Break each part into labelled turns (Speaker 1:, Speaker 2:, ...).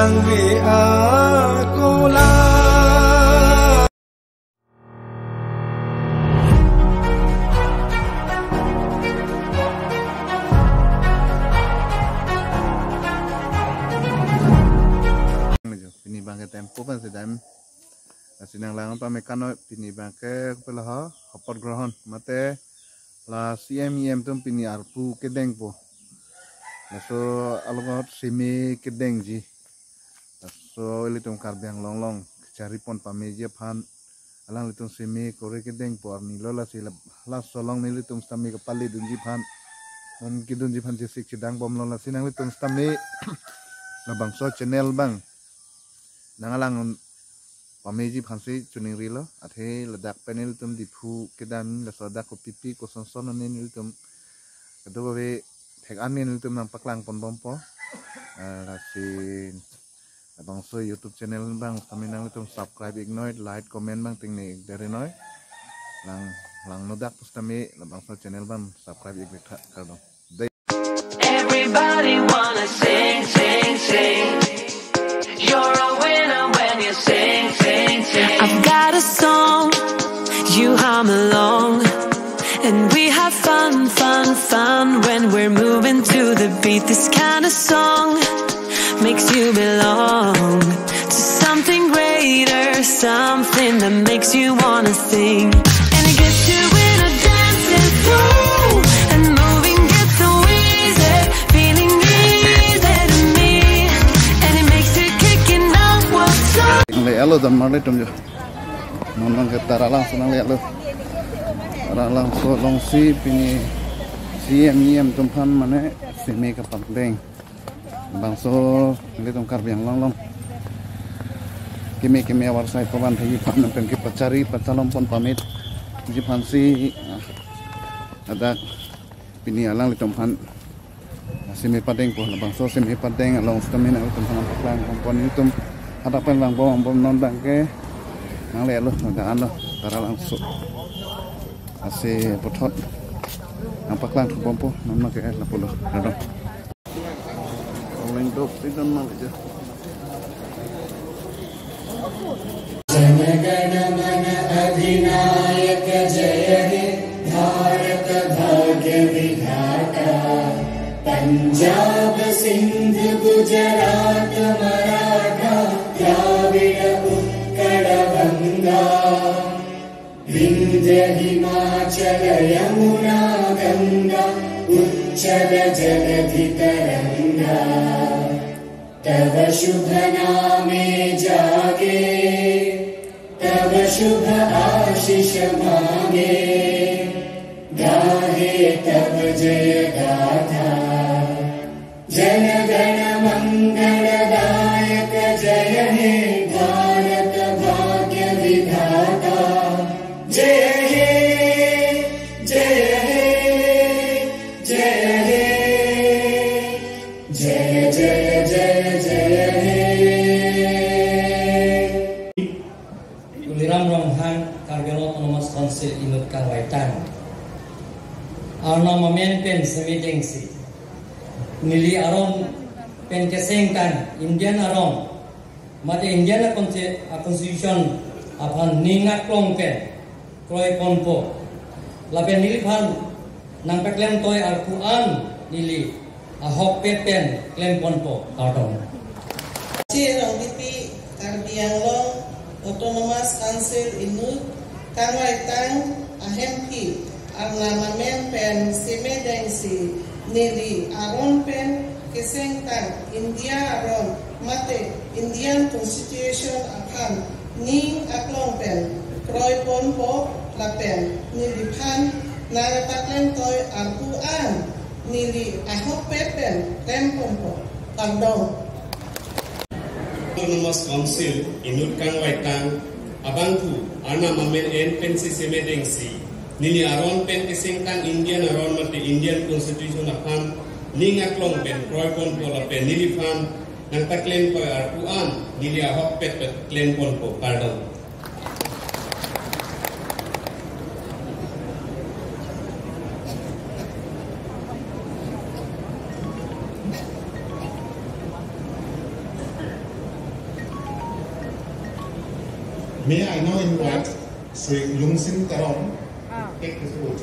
Speaker 1: yang di aku
Speaker 2: Pini bangke tempo pan sedam sinang langan pamekano pini bangke pelaha hopot grohon mate la CMEM tum pini arpu kedeng po so algot simi kedeng ji so elitum karbiang longlong cari pon pameja pan alang litum simi kore kedeng po arni lola si la solong ni litum stami kepali dunji pan on kidunji pan jesik sidang bom lola sinang litum stami na bangso channel bang nangalang pameji phansi chuning rilo athe ladak panel tum dipu kedan la soda ko pipi ko sonson nen tum kado we thek anin tum nang paklang pon bompo la sin abang so YouTube channel bang kami nang tum subscribe ignore like comment bang ting ni dari noi lang nodak pustami labang so channel bang subscribe ignore kardong
Speaker 3: everybody wanna sing sing sing you're a winner when you sing, sing, sing. I've got a song, you hum along, and we have fun, fun, fun when we're moving to the beat. This kind of song makes you belong to something greater, something that makes you wanna sing. And it gets you in a dancing flow, and moving gets so easy, feeling easy to me, and it makes it kicking out what's up.
Speaker 2: Alo dan mari tum jo nonong ketara langsung lihat lo langsung longsi pini CMEM tumpan mana semi kapanteng bangso lihat karbiang long kimi awar saya kawan tadi pan nampen kita cari pacalon pon pamit jipan si ada pini alang lihat tumpan semi padeng pun bangso semi padeng along stamina tumpan paklang kompon itu ada pelang bom non bangke nang le lo nang lo tara langsung ase potot nampak lang bom po non make la polo rado olen dok sidon mal je
Speaker 4: जनगण मन अधिनायक जय हे भारत भाग्य विधाता पंजाब सिंध गुजरात मराठा द्राविड उत्कल गंगा विंध्य हिमाचल यमुना गंगा उच्चल जलधि तरंगा तव शुभ नामे जागे तव शुभ आशीष मांगे गाहे तव जय गाथा जन गण मंगलदायक जय हे भारत भाग्य विधाता जय हे जय हे जय हे जय जय जय जय हे
Speaker 5: Uliram Ronghang Kargelo Autonomous Council Inut Karwaitan Arna Mamen Pen Semidengsi Nili Arom Pen Kesengtan Indian Arom Mate Indian Constitution Apan Ningat Klong Pen Kroy Konpo Lapen Nili Pan Nang Peklem Toy Al-Quran Nili Ahok Pen Klem Konpo Kardong
Speaker 6: Cirong Dipi Karbiang Long Autonomous Council Inut Karwaitan Ahempi Arna Mamen Pen Semedengsi Nili Aron Pen Kesengtan India Aron Mate Indian Constitution Akan Ning Aklong Pen Kroy Ponpo Lapen Nili Pan Narataklen Toy Al-Quran Nili Ahok Pen Klem Ponpo Kardong
Speaker 7: Autonomous Council Inut Karwaitan Abantu Arna Mamen En Pen Semedengsi Nili Aron Pen Kesengtan Indian Aron Mate Indian Constitution Akan Ning Aklong Pen Kroy Ponpo Lapen Nili Pan Nang Taklen Toy Al-Quran Nili Ahok Pen Klem Ponpo Kardong
Speaker 8: May I now invite Sri Lungsing Karong to take the vote.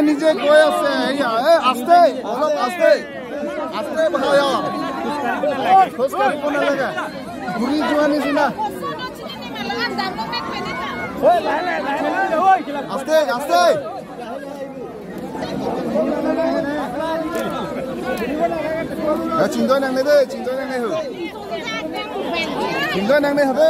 Speaker 2: নিজে গৈ আছে আস্তে অলপ আস্তে আস্তে ভায়া খোজ কাঢ়িব নালাগে ঘূৰি যোৱা নিচিনা আস্তে আস্তে চিন্তা নাংনে দে চিন্তা নাংনে হবে চিন্তা নাংনে হবে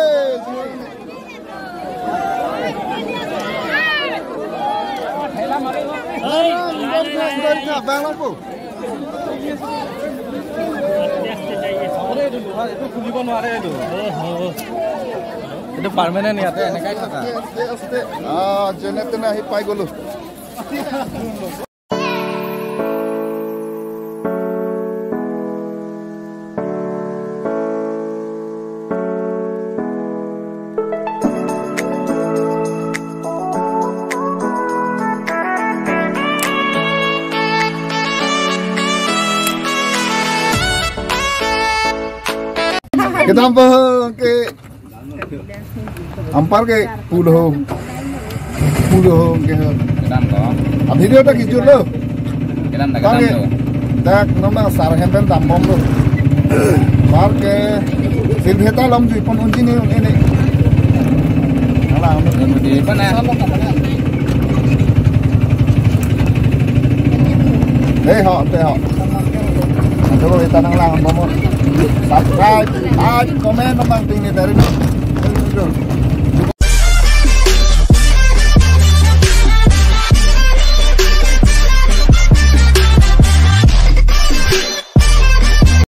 Speaker 9: itu permanen ya এনেকাই থাকা
Speaker 2: যেনে তেনে আহি পাই গলো kita ke ampar ke pulo ke video ta kijur lo dak nama sarhen ben dambom lo par ke silheta lom ju pon unjini ini ala di mana ho coba kita nang lang subscribe, like, komen, nang tinggi dari